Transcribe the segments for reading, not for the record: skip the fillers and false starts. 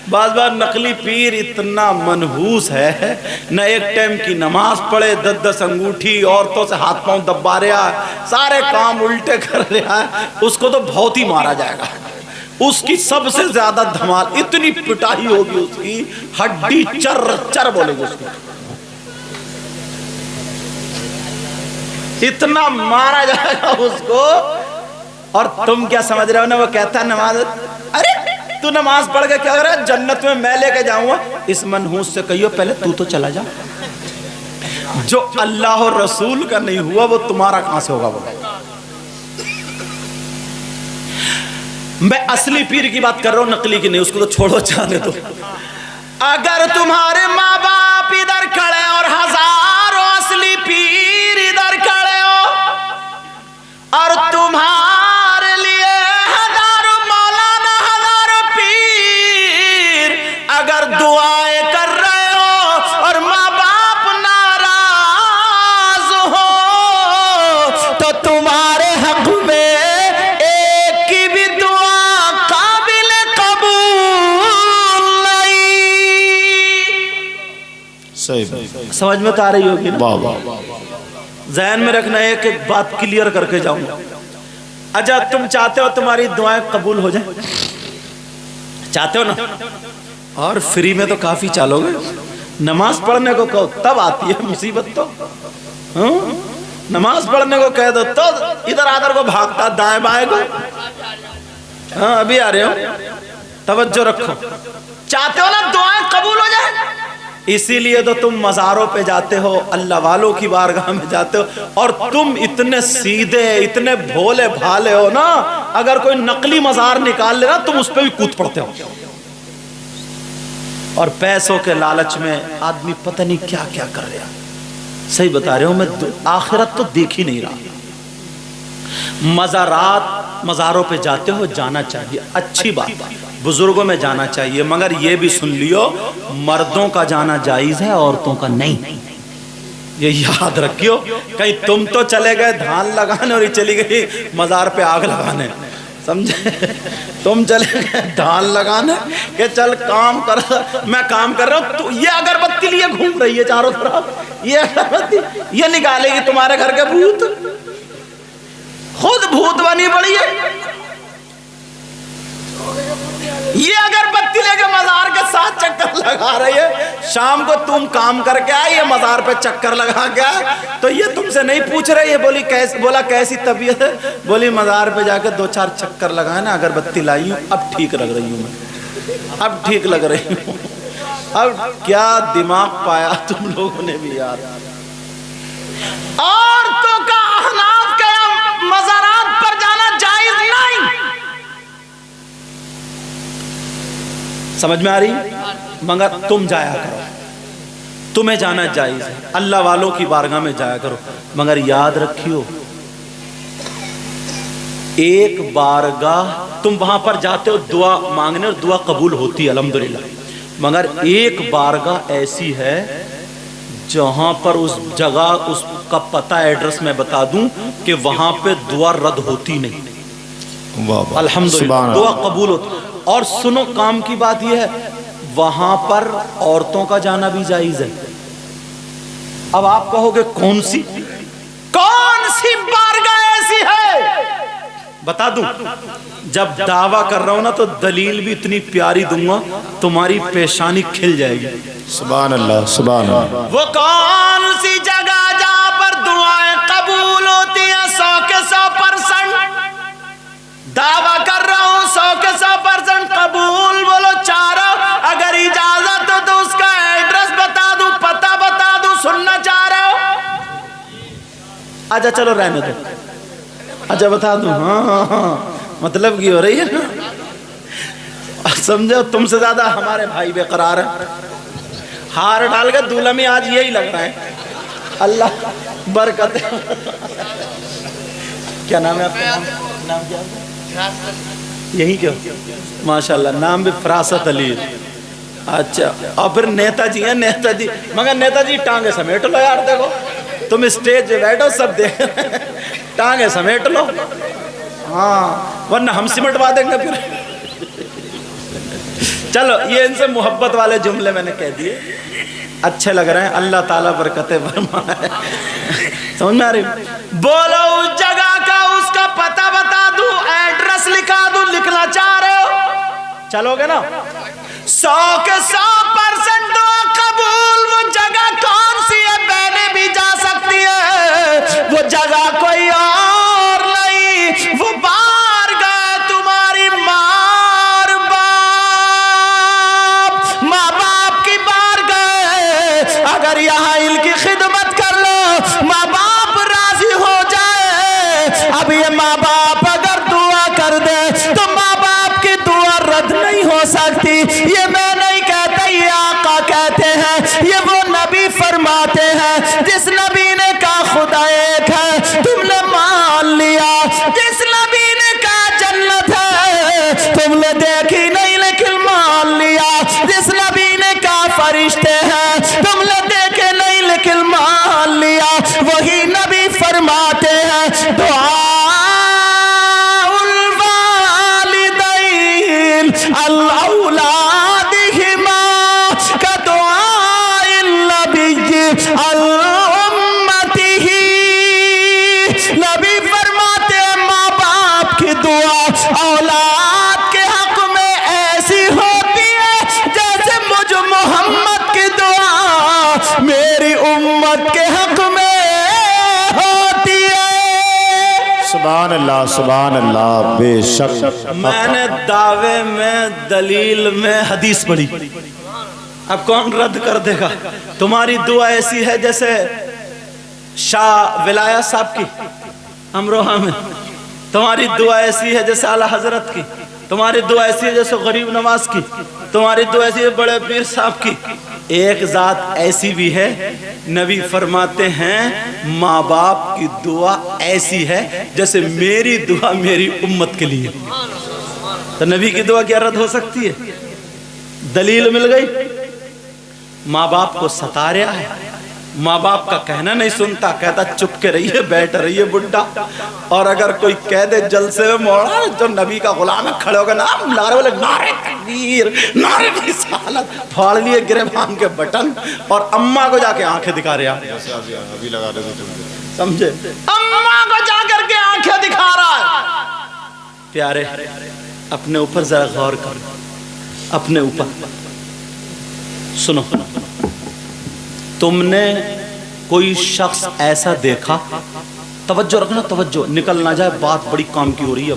بعض بار نقلی پیر اتنا منحوس ہے، نہ ایک ٹائم کی نماز پڑھے، 10 انگوٹھی عورتوں سے ہاتھ پاؤں دبا رہا ہے، سارے کام الٹے کر رہا ہے، اس کو تو بہت ہی مارا جائے گا۔ اس کی سب سے زیادہ دھمال، اتنی پٹائی ہوگی اس کی، ہڈی چر چر بولے گی اس کو، اتنا مارا جائے گا اس کو۔ اور تم کیا سمجھ رہے ہو نا، وہ کہتا ہے نماز، ارے تو نماز پڑھ کے کیا کر رہا ہے، جنت میں لے کے جاؤں گا۔ اس منحوس سے کہیو پہلے تو چلا جا، جو اللہ اور رسول کا نہیں ہوا وہ تمہارا کہاں سے ہوگا؟ وہ میں اصلی پیر کی بات کر رہا ہوں، نقلی کی نہیں، اس کو تو چھوڑو جانے دو۔ اگر تمہارے ماں باپ ادھر کھڑے اور ہزاروں اصلی پیر ادھر کھڑے ہو، اور تمہارے لیے ہزاروں مولانا ہزاروں پیر اگر دعائیں کر رہے ہو اور ماں باپ ناراض ہو، تو تمہارے حق میں ایک کی بھی دعا قابل قبول نہیں۔ صحیح سمجھ میں تو آ رہی ہوگی نا؟ ذہن میں رکھنا ہے کہ بات کلیئر کر کے جاؤں گا۔ اچھا تم چاہتے ہو تمہاری دعائیں قبول ہو جائیں؟ چاہتے ہو نا؟ اور فری میں تو کافی چالو گے، نماز پڑھنے کو کہو تب آتی ہے مصیبت تو، نماز پڑھنے کو کہہ دو تو ادھر آدھر کو بھاگتا دائیں بائیں کو۔ ہاں ابھی آ رہے ہو، توجہ رکھو۔ چاہتے ہو نا دعائیں قبول ہو جائیں؟ اسی لیے تو تم مزاروں پہ جاتے ہو، اللہ والوں کی بارگاہ میں جاتے ہو، اور تم اتنے سیدھے اتنے بھولے بھالے ہو نا، اگر کوئی نقلی مزار نکال لے نا تم اس پہ بھی کود پڑتے ہو۔ اور پیسوں کے لالچ میں آدمی پتہ نہیں کیا کیا کر رہا۔ صحیح بتا رہے ہوں میں، آخرت تو دیکھ ہی نہیں رہا۔ مزارات مزاروں پہ جاتے ہو، جانا چاہیے، اچھی بات، بزرگوں میں جانا چاہیے، مگر یہ بھی سن لیو مردوں کا جانا جائز ہے، عورتوں کا نہیں۔ یہ یاد رکھیو، کہیں تم تو چلے گئے دھان لگانے اور یہ چلی گئی مزار پہ آگ لگانے، سمجھے؟ تم چلے گئے دھان لگانے کہ چل کام کر، میں کام کر رہا ہوں، تو یہ اگربتی لیے گھوم رہی ہے چاروں طرف، یہ اگربتی یہ نکالے گی تمہارے گھر کے بھوت، خود بھوت بنی پڑی ہے۔ یہ اگربتی لے کے مزار کے ساتھ چکر لگا رہی ہے، شام کو تم کام کر کے آئے، یہ مزار پہ چکر لگا کے آئے، تو یہ تم سے نہیں پوچھ رہے، یہ بولا کیسی طبیعت ہے؟ بولی مزار پہ جا کے 2-4 چکر لگائے نا، اگربتی لائی ہوں، اب ٹھیک لگ رہی ہوں میں، اب ٹھیک لگ رہی ہوں۔ اب کیا دماغ پایا تم لوگوں نے بھی یار۔ عورتوں کا احناف کا مزارات پر جانا جائز نہیں، سمجھ میں آ رہی؟ مگر تم جایا کرو، تمہیں جانا جائز ہے، اللہ والوں کی بارگاہ میں جایا کرو، مگر یاد رکھیو ایک بارگاہ تم وہاں پر جاتے ہو دعا مانگنے اور دعا قبول ہوتی ہے الحمدللہ، مگر ایک بارگاہ ایسی ہے جہاں پر اس جگہ اس کا پتہ ایڈریس میں بتا دوں کہ وہاں پہ دعا رد ہوتی نہیں، الحمدللہ دعا قبول ہوتی۔ اور سنو کام کی بات یہ ہے، وہاں پر عورتوں کا جانا بھی جائز ہے۔ اب آپ کہو گے کون سی بارگاہ ایسی ہے؟ بتا دوں، جب دعویٰ کر رہا ہوں نا تو دلیل بھی اتنی پیاری دوں گا تمہاری پیشانی کھل جائے گی۔ سبحان اللہ سبحان اللہ۔ وہ کون سی جگہ جہاں پر دعائیں قبول ہوتی ہیں 100 کے 100%؟ دعویٰ کر رہا ہوں 100 کے 100% قبول، بولو چاروں، اگر اجازت ہو تو اس کا ایڈریس بتا دوں، پتہ بتا دوں، سننا چاہ رہا ہو؟ اچھا چلو رہنے دو، اچھا بتا دوں، ہاں مطلب کی ہو رہی ہے نا، سمجھو تم سے زیادہ ہمارے بھائی بے قرار ہیں، ہار ڈال کے دولہا میں آج یہی لگ رہا ہے، اللہ برکت۔ کیا نام ہے آپ کا؟ نام کیا ہے؟ یہی کیا؟ ماشاءاللہ نام بھی فراست علی۔ اچھا اور پھر نیتا جی ہیں، نیتا جی، مگر نیتا جی ٹانگیں سمیٹ لو یار، دیکھو تم اسٹیج پہ بیٹھو سب دیکھ، ٹانگیں سمیٹ لو، ہاں ورنہ ہم سمٹوا دیں گے پھر۔ چلو یہ ان سے محبت والے جملے میں نے کہہ دیے، اچھے لگ رہے ہیں، اللہ تعالیٰ برکتیں فرمائے۔ سمجھ میں آ رہی؟ بولو اس جگہ کا، اس کا پتہ بتا دوں، ایڈریس لکھا دوں، لکھنا چاہ رہے ہو؟ چلو گے نا؟ 100% دعا قبول۔ وہ جگہ کون سی ہے؟ بہنیں بھی جا سکتی ہے، وہ جگہ کوئی اور نہیں، وہ بارگاہ تمہاری ماں باپ کی بارگاہ۔ اگر یہاں ان کی خدمت کر لو، ماں باپ راضی ہو جائے۔ اب یہ ماں باپ اگر دعا کر دے تو ماں باپ کی دعا رد نہیں ہو سکتی۔ یہ میں نہیں کہتا، یہ آقا کہتے ہیں، یہ وہ نبی فرماتے ہیں جس نبی نے کہا خدا ایک ہے، تم نے مان لیا۔ جس نبی نے کہا جنت ہے، تم نے دیکھی نہیں لیکن مان لیا۔ جس نبی نے کہا فرشتے ہیں، تم نے دیکھے نہیں لیکن مان لیا۔ وہی نبی فرماتے ہیں دعاء الوالدین الاولادہما کدعاء النبی الامتہ۔ نبی فرماتے ہیں ماں باپ کی دعا اولاد کے حق میں ایسی ہوتی ہے جیسے مجھ محمد کی دعا میری امت کے حق میں ہوتی ہے۔ سبحان اللہ سبحان اللہ، بے شک۔ میں نے دعوے میں، دلیل میں حدیث پڑھی، اب کون رد کر دے گا؟ تمہاری دعا ایسی ہے جیسے شاہ ولایت صاحب کی امروہہ میں، تمہاری دعا ایسی ہے جیسے اعلیٰ حضرت کی، تمہاری دعا ایسی ہے جیسے غریب نواز کی، تمہاری دعا ایسی ہے بڑے پیر صاحب کی۔ ایک ذات ایسی بھی ہے، نبی فرماتے ہیں ماں باپ کی دعا ایسی ہے جیسے میری دعا میری امت کے لیے۔ تو نبی کی دعا کیا رد ہو سکتی ہے؟ دلیل مل گئی۔ ماں باپ کو ستا رہا ہے، ماں باپ کا کہنا نہیں سنتا، کہتا چپ کے رہیے، بیٹھ رہیے بڈھا۔ اور اگر کوئی کہہ دے جلسے میں موڑا جو نبی کا غلام ہے، کھڑے ہو گئے نام نعرے والے، نعرے تکبیر، نعرے رسالت، پھاڑ لیے گریبان کے بٹن اور اماں کو جا کے آنکھیں دکھا رہا ہے۔ سمجھے؟ اماں کو جا کر کے آنکھیں دکھا رہا ہے۔ پیارے اپنے اوپر ذرا غور کرو، اپنے اوپر سنو۔ تم نے کوئی شخص ایسا دیکھا، توجہ رکھنا، توجہ نکل نہ جائے، بات بڑی کام کی ہو رہی ہے۔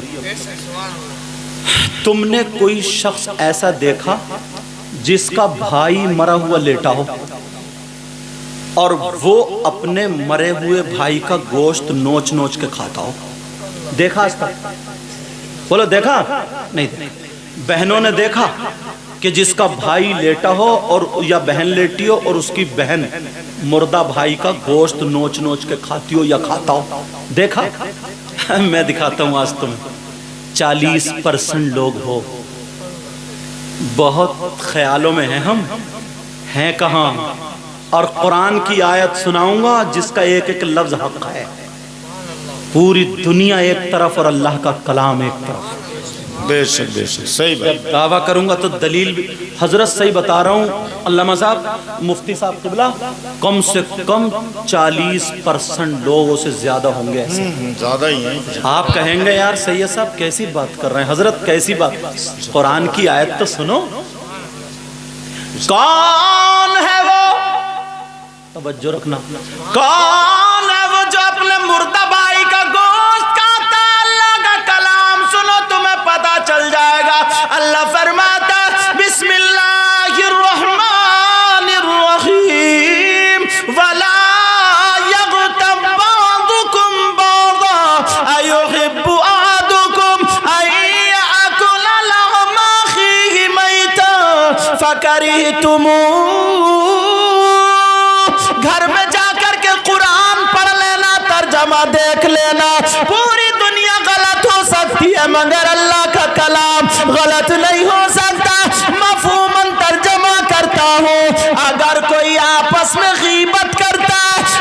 تم نے کوئی شخص ایسا دیکھا جس کا بھائی مرا ہوا لیٹا ہو اور وہ اپنے مرے ہوئے بھائی کا گوشت نوچ نوچ کے کھاتا ہو؟ دیکھا اس کا؟ بولو دیکھا؟ نہیں دیکھا۔ بہنوں نے دیکھا کہ جس کا بھائی لیٹا ہو اور یا بہن لیٹی ہو اور اس کی بہن مردہ بھائی کا گوشت نوچ نوچ کے کھاتی ہو یا کھاتا ہو؟ دیکھا؟ میں دکھاتا ہوں آج تمہیں۔ 40% لوگ ہو، بہت خیالوں میں ہیں ہم، ہیں کہاں؟ اور قرآن کی آیت سناؤں گا جس کا ایک ایک لفظ حق ہے۔ پوری دنیا ایک طرف اور اللہ کا کلام ایک طرف۔ بے شک بے شک، صحیح بات۔ دعویٰ کروں گا تو دلیل بھی، حضرت صحیح بتا رہا ہوں، علامہ صاحب مفتی صاحب قبلہ، کم سے کم 40% لوگوں سے زیادہ ہوں گے ایسے۔ زیادہ ہی ہیں۔ آپ کہیں گے یار سید صاحب کیسی بات کر رہے ہیں، حضرت کیسی بات؟ قرآن کی آیت تو سنو۔ کون ہے وہ؟ توجہ رکھنا، کون ہے وہ جو اپنے مردہ بھائی کا گوشت کھاتا ہے؟ اللہ کا کلام سنو تمہیں پتا چل جائے گا۔ اللہ فرماتا بسم اللہ الرحمن الرحیم ولا یغتب بعضکم بعضا ایحب احدکم ان یأکل لحم اخیہ میتا فکرہتموہ۔ گھر میں جا کر کے قرآن پڑھ لینا، ترجمہ دیکھ لینا۔ پوری دنیا غلط ہو سکتی ہے مگر اللہ کا کلام غلط نہیں ہو سکتا۔ مفہوماً ترجمہ کرتا ہوں، اگر کوئی آپس میں غیبت کرتا،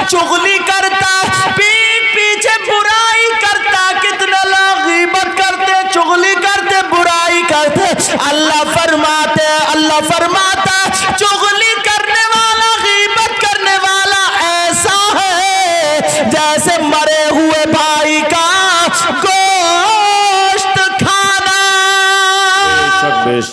چغلی کرتا، پیٹھ پیچھے برائی کرتا، کتنے لوگ غیبت کرتے، چغلی کرتے، برائی کرتے، اللہ فرماتے فرماتا چغلی کرنے والا غیبت کرنے والا ایسا ہے جیسے مرے ہوئے بھائی کا